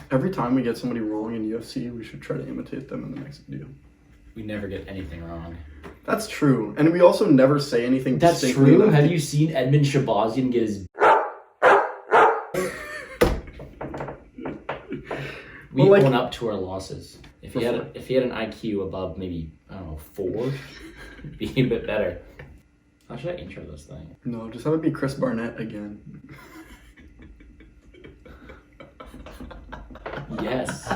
Every time we get somebody wrong in UFC, we should try to imitate them in the next video. We never get anything wrong. That's true. And we also never say anything That's distinctly true? enough. Have you seen Edmund Shabazian get his... We own up to our losses. If he had an IQ above maybe, I don't know, 4, it'd be a bit better. How should I intro this thing? No, just have it be Chris Barnett again. Yes.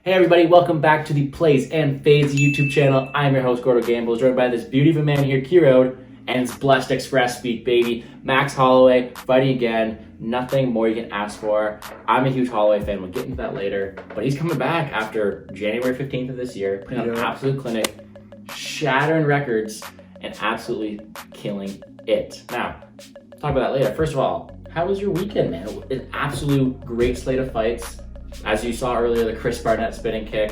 Hey everybody, welcome back to the Plays and Fades YouTube channel. I'm your host, Gordo Gamble, joined by this beauty of a man here, Keyroad, and it's Blessed Express speak, baby. Max Holloway, fighting again. Nothing more you can ask for. I'm a huge Holloway fan, we'll get into that later. But he's coming back after January 15th of this year, putting on an absolute clinic, shattering records, and absolutely killing it. Now, talk about that later. First of all, how was your weekend, man? An absolute great slate of fights. As you saw earlier, the Chris Barnett spinning kick,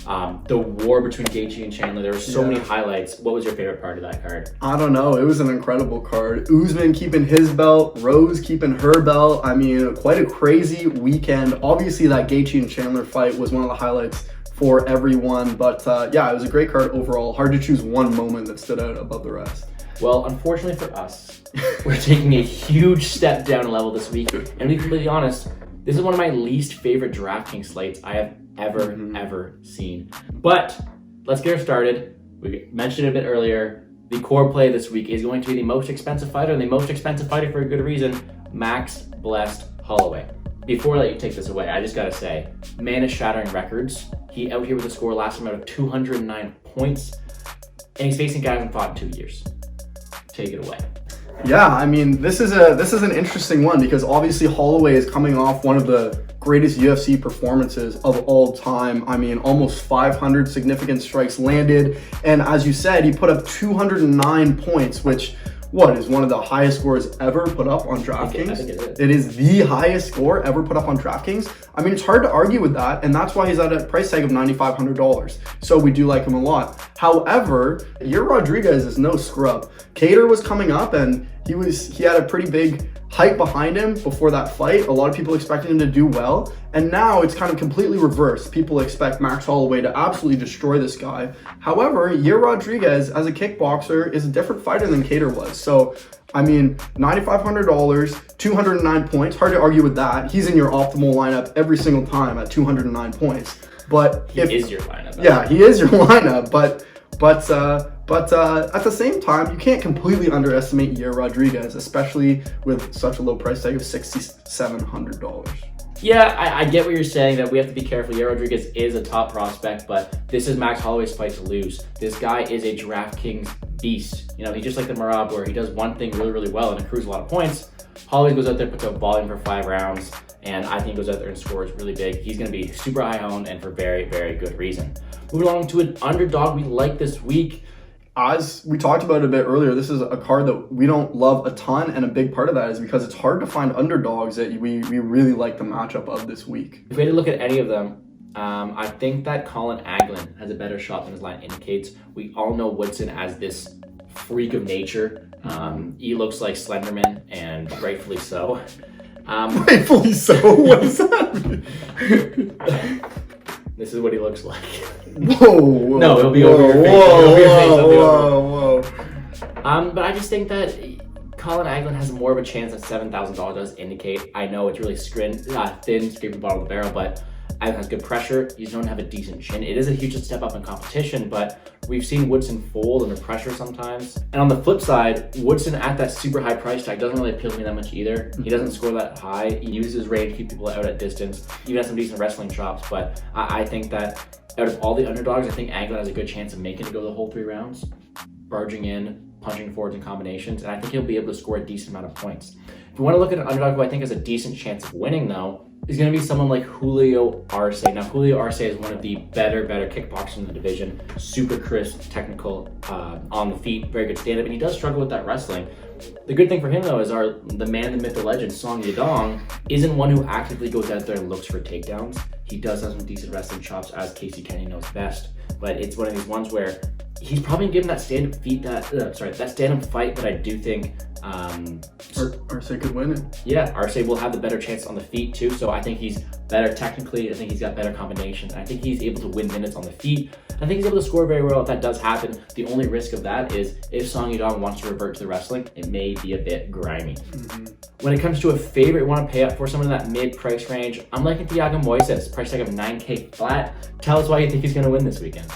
the war between Gaethje and Chandler. There were so many highlights. What was your favorite part of that card? I don't know. It was an incredible card. Usman keeping his belt, Rose keeping her belt. I mean, quite a crazy weekend. Obviously, that Gaethje and Chandler fight was one of the highlights for everyone. But yeah, it was a great card overall. Hard to choose one moment that stood out above the rest. Well, unfortunately for us, we're taking a huge step down level this week. And to be completely honest, this is one of my least favorite DraftKings slates I have ever seen. But let's get her started. We mentioned it a bit earlier. The core play this week is going to be the most expensive fighter, and the most expensive fighter for a good reason, Max Blessed Holloway. Before I let you take this away, I just gotta say, man is shattering records. He out here with a score last time out of 209 points, and he's facing guys who fought in 2 years. Take it away. Yeah, I mean, this is an interesting one because obviously Holloway is coming off one of the greatest UFC performances of all time. I mean, almost 500 significant strikes landed, and as you said, he put up 209 points, which is one of the highest scores ever put up on DraftKings. I think it is. It is the highest score ever put up on DraftKings. I mean, it's hard to argue with that, and that's why he's at a price tag of $9,500. So we do like him a lot. However, Yair Rodriguez is no scrub. Kattar was coming up, and he had a pretty big hype behind him before that fight. A lot of people expected him to do well, and now it's kind of completely reversed. People expect Max Holloway to absolutely destroy this guy. However, Yair Rodriguez, as a kickboxer, is a different fighter than Kattar was. So, I mean, $9,500, 209 points. Hard to argue with that. He's in your optimal lineup every single time at 209 points. But he is your lineup. Yeah, he is your lineup. But at the same time, you can't completely underestimate Yair Rodriguez, especially with such a low price tag of $6,700. Yeah, I get what you're saying, that we have to be careful. Yair Rodriguez is a top prospect, but this is Max Holloway's fight to lose. This guy is a DraftKings beast. You know, he's just like the Marab, where he does one thing really well and accrues a lot of points. Holloway goes out there, puts up volume for 5 rounds, and I think he goes out there and scores really big. He's going to be super high owned, and for very good reason. Moving on to an underdog we like this week. As we talked about a bit earlier, this is a card that we don't love a ton, and a big part of that is because it's hard to find underdogs that we really like the matchup of this week. If we had to look at any of them, I think that Colin Aglin has a better shot than his line indicates. We all know Woodson as this freak of nature. He looks like Slenderman, and rightfully so. Rightfully so? What does that mean? This is what he looks like. Whoa. No, it'll be over your face. But I just think that Colin Aglin has more of a chance than $7,000 does indicate. I know it's really thin, scraping the bottom of the barrel, but Aglin has good pressure. He's known to have a decent chin. It is a huge step up in competition, but we've seen Woodson fold under pressure sometimes. And on the flip side, Woodson at that super high price tag doesn't really appeal to me that much either. He doesn't score that high. He uses his range to keep people out at distance. Even has some decent wrestling chops, but I think that out of all the underdogs, I think Aglin has a good chance of making it go the whole 3 rounds, barging in, punching forwards in combinations, and I think he'll be able to score a decent amount of points. If we want to look at an underdog who I think has a decent chance of winning, though, is going to be someone like Julio Arce. Now, Julio Arce is one of the better kickboxers in the division. Super crisp, technical, on the feet, very good stand-up, and he does struggle with that wrestling. The good thing for him, though, is the man, the myth, the legend, Song Yadong, isn't one who actively goes out there and looks for takedowns. He does have some decent wrestling chops, as Casey Kenny knows best, but it's one of these ones where he's probably given that stand-up fight that I do think Arce could win it. Yeah, Arce will have the better chance on the feet too, so I think he's better technically. I think he's got better combinations. I think he's able to win minutes on the feet. I think he's able to score very well if that does happen. The only risk of that is if Song Yadong wants to revert to the wrestling, it may be a bit grimy. When it comes to a favorite you want to pay up for, someone in that mid-price range, I'm liking Thiago Moises, price tag of $9K flat. Tell us why you think he's going to win this weekend.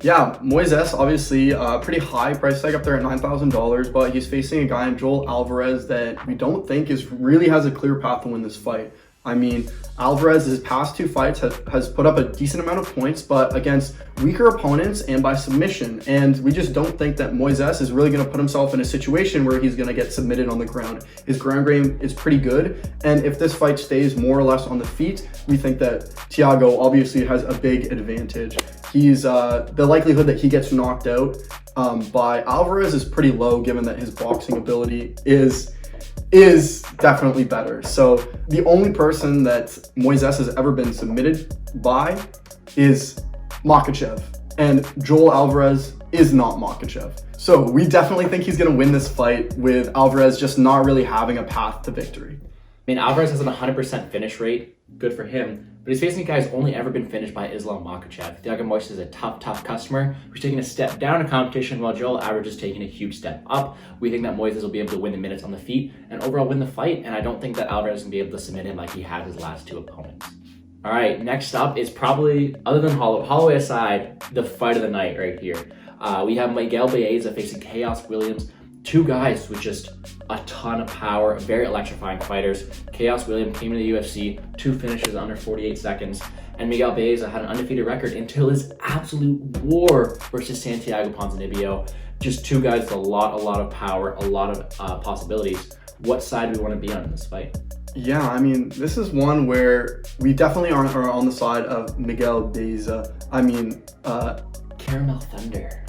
Yeah, Moises, obviously pretty high price tag up there at $9,000, but he's facing a guy in Joel Alvarez that we don't think really has a clear path to win this fight. I mean, Alvarez, his past 2 fights, has put up a decent amount of points, but against weaker opponents and by submission. And we just don't think that Moises is really going to put himself in a situation where he's going to get submitted on the ground. His ground game is pretty good. And if this fight stays more or less on the feet, we think that Thiago obviously has a big advantage. He's the likelihood that he gets knocked out by Alvarez is pretty low, given that his boxing ability is definitely better. So the only person that Moises has ever been submitted by is Makhachev, and Joel Alvarez is not Makhachev. So we definitely think he's going to win this fight, with Alvarez just not really having a path to victory. I mean, Alvarez has an 100% finish rate. Good for him. But he's facing a guy who's only ever been finished by Islam Makhachev. Thiago Moises is a tough customer who's taking a step down in competition, while Joel Alvarez is taking a huge step up. We think that Moises will be able to win the minutes on the feet and overall win the fight, and I don't think that Alvarez is going to be able to submit him like he had his last 2 opponents. All right, next up is probably, other than Holloway aside, the fight of the night right here. We have Miguel Beza facing Chaos Williams. 2 guys with just a ton of power, very electrifying fighters. Chaos Williams came to the UFC, 2 finishes under 48 seconds, and Miguel Beza had an undefeated record until his absolute war versus Santiago Ponzinibbio. Just 2 guys with a lot of power, a lot of possibilities. What side do we want to be on in this fight? Yeah, I mean, this is one where we definitely are on the side of Miguel Beza. I mean, Caramel Thunder.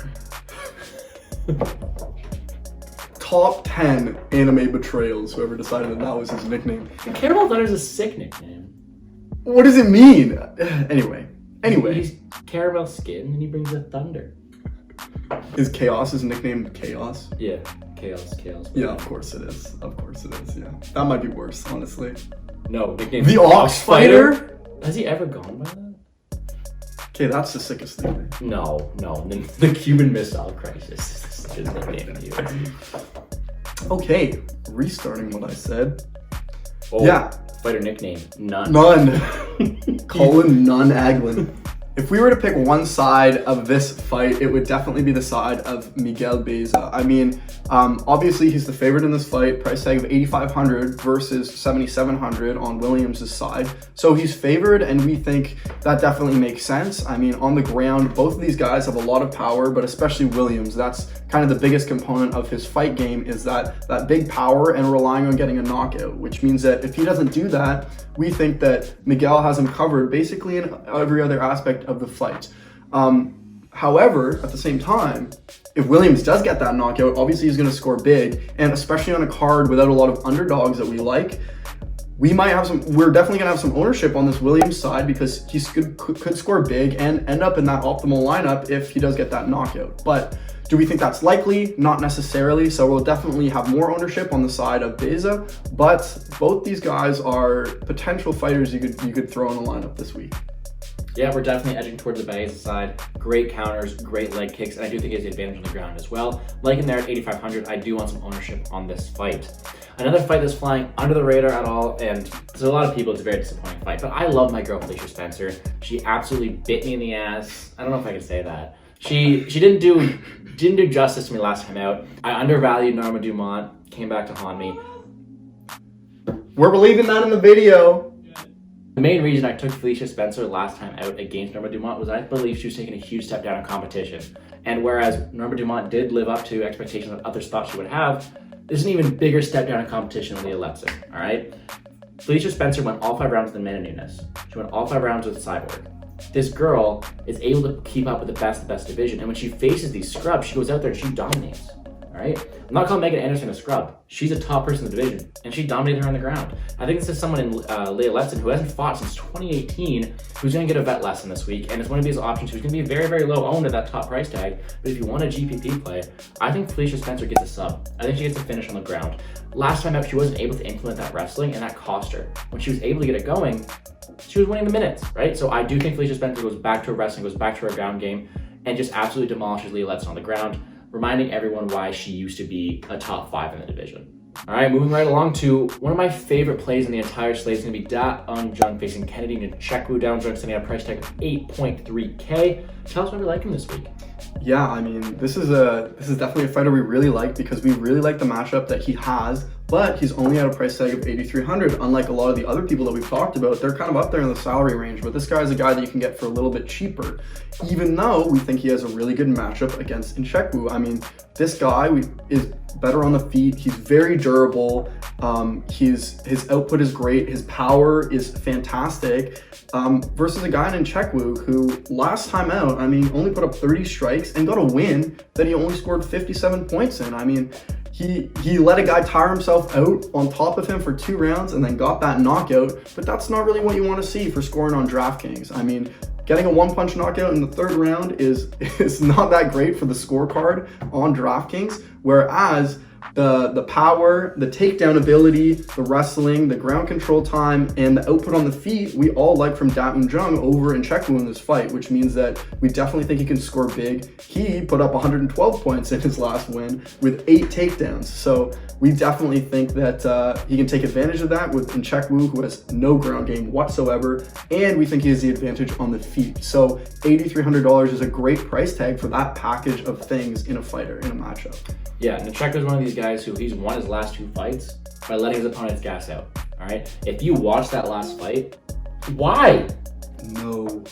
Top 10 anime betrayals, whoever decided that was his nickname. Caramel Thunder is a sick nickname. What does it mean? Anyway. He's caramel skin and he brings the thunder. Is Chaos his nickname? Chaos? Yeah, Chaos. Yeah, of course it is, yeah. That might be worse, honestly. No, nickname. The Ox Fighter? Has he ever gone by that? Okay, that's the sickest thing. No. The Cuban Missile Crisis is his nickname in the UFC. Okay, restarting what I said. Oh, yeah. Fighter nickname, None. Colin None Aglin. If we were to pick one side of this fight, it would definitely be the side of Miguel Beza. I mean, obviously he's the favorite in this fight, price tag of $8,500 versus $7,700 on Williams' side. So he's favored, and we think that definitely makes sense. I mean, on the ground, both of these guys have a lot of power, but especially Williams, that's kind of the biggest component of his fight game, is that big power and relying on getting a knockout, which means that if he doesn't do that, we think that Miguel has him covered basically in every other aspect of the fight. However, at the same time, if Williams does get that knockout, obviously he's going to score big, and especially on a card without a lot of underdogs that we like, we're definitely going to have some ownership on this Williams side, because he could score big and end up in that optimal lineup if he does get that knockout. But do we think that's likely? Not necessarily. So we'll definitely have more ownership on the side of Beza, but both these guys are potential fighters you could throw in the lineup this week. Yeah, we're definitely edging towards the Beza side. Great counters, great leg kicks, and I do think he has the advantage on the ground as well. Like in there at $8,500, I do want some ownership on this fight. Another fight that's flying under the radar at all, and to a lot of people, it's a very disappointing fight, but I love my girl Felicia Spencer. She absolutely bit me in the ass. I don't know if I can say that. She didn't do justice to me last time out. I undervalued Norma Dumont, came back to haunt me. We're believing that in the video. The main reason I took Felicia Spencer last time out against Norma Dumont was I believe she was taking a huge step down in competition. And whereas Norma Dumont did live up to expectations that others thought she would have, there's an even bigger step down in competition with Leah Lepsin, all right? Felicia Spencer went all 5 rounds with Amanda Nunes. She went all 5 rounds with Cyborg. This girl is able to keep up with the best division, and when she faces these scrubs, she goes out there and she dominates. All right, I'm not calling Megan Anderson a scrub. She's a top person in the division, and she dominated her on the ground. I think this is someone in Leah Letson who hasn't fought since 2018, who's going to get a vet lesson this week, and it's one of these options who's going to be very, very low owned at that top price tag. But if you want a GPP play, I think Felicia Spencer gets a sub. I think she gets a finish on the ground. Last time out, she wasn't able to implement that wrestling, and that cost her. When she was able to get it going, she was winning the minutes, right? So I do think Felicia Spencer goes back to her wrestling, goes back to her ground game, and just absolutely demolishes Leah Letson on the ground, reminding everyone why she used to be a top 5 in the division. All right, moving right along to one of my favorite plays in the entire slate is going to be Da Un Jung facing Kennedy Nchekwu. Da Un Jung sending out a price tag of 8.3K. Tell us why we like him this week. Yeah, I mean, this is definitely a fighter we really like because we really like the matchup that he has, but he's only at a price tag of 8,300. Unlike a lot of the other people that we've talked about, they're kind of up there in the salary range, but this guy is a guy that you can get for a little bit cheaper, even though we think he has a really good matchup against Nchekwu. I mean, this guy is better on the feet. He's very durable. His output is great. His power is fantastic. Versus a guy in Nchekwu who last time out, I mean, only put up 30 strikes and got a win that he only scored 57 points in. I mean, he let a guy tire himself out on top of him for 2 rounds and then got that knockout, but that's not really what you want to see for scoring on DraftKings. I mean, getting a 1-punch knockout in the 3rd round is not that great for the scorecard on DraftKings, whereas the power, the takedown ability, the wrestling, the ground control time, and the output on the feet, we all like from Da Un Jung over Nchekwu in this fight, which means that we definitely think he can score big. He put up 112 points in his last win with 8 takedowns. So we definitely think that he can take advantage of that with Nchekwu, who has no ground game whatsoever, and we think he has the advantage on the feet. So $8,300 is a great price tag for that package of things in a fighter, in a matchup. Yeah, Nchekwu is one of these guys who he's won his last 2 fights by letting his opponents gas out. All right, if you watch that last fight, why? No.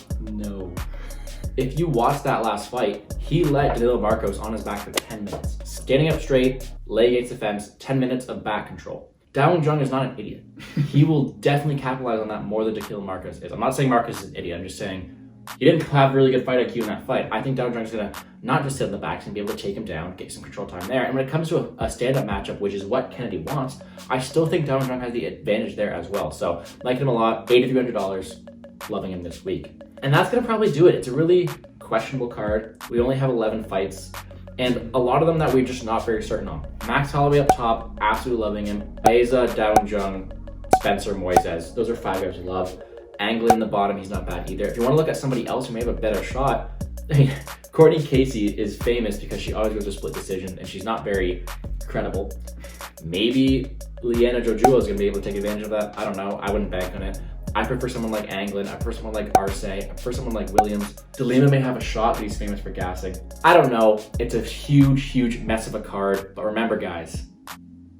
If you watch that last fight, he let Danilo Marcos on his back for 10 minutes. Standing up straight, leg against the fence, 10 minutes of back control. Da Un Jung is not an idiot. He will definitely capitalize on that more than Danilo Marcos is. I'm not saying Marcos is an idiot, I'm just saying he didn't have really good fight IQ in that fight. I think Da Un Jung is going to not just sit in the back and be able to take him down, get some control time there. And when it comes to a stand-up matchup, which is what Kennedy wants, I still think Da Un Jung has the advantage there as well. So, liking him a lot, $8,300, loving him this week. And that's going to probably do it. It's a really questionable card. We only have 11 fights, and a lot of them that we're just not very certain on. Max Holloway up top, absolutely loving him. Beza, Da Un Jung, Spencer, Moises. Those are 5 guys we love. Anglin in the bottom, he's not bad either. If you want to look at somebody else who may have a better shot, I mean, Courtney Casey is famous because she always goes to split decision and she's not very credible. Maybe Liana Jojua is going to be able to take advantage of that. I don't know. I wouldn't bank on it. I prefer someone like Anglin. I prefer someone like Arce. I prefer someone like Williams. DeLima may have a shot, but he's famous for gassing. I don't know. It's a huge, huge mess of a card. But remember, guys,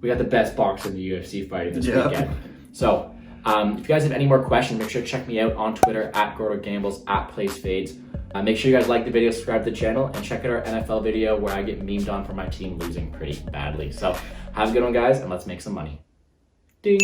we got the best box in the UFC fighting this weekend. So, if you guys have any more questions, make sure to check me out on Twitter at GordoGambles, at PlaceFades. Make sure you guys like the video, subscribe to the channel, and check out our NFL video where I get memed on for my team losing pretty badly. So have a good one, guys, and let's make some money. Ding!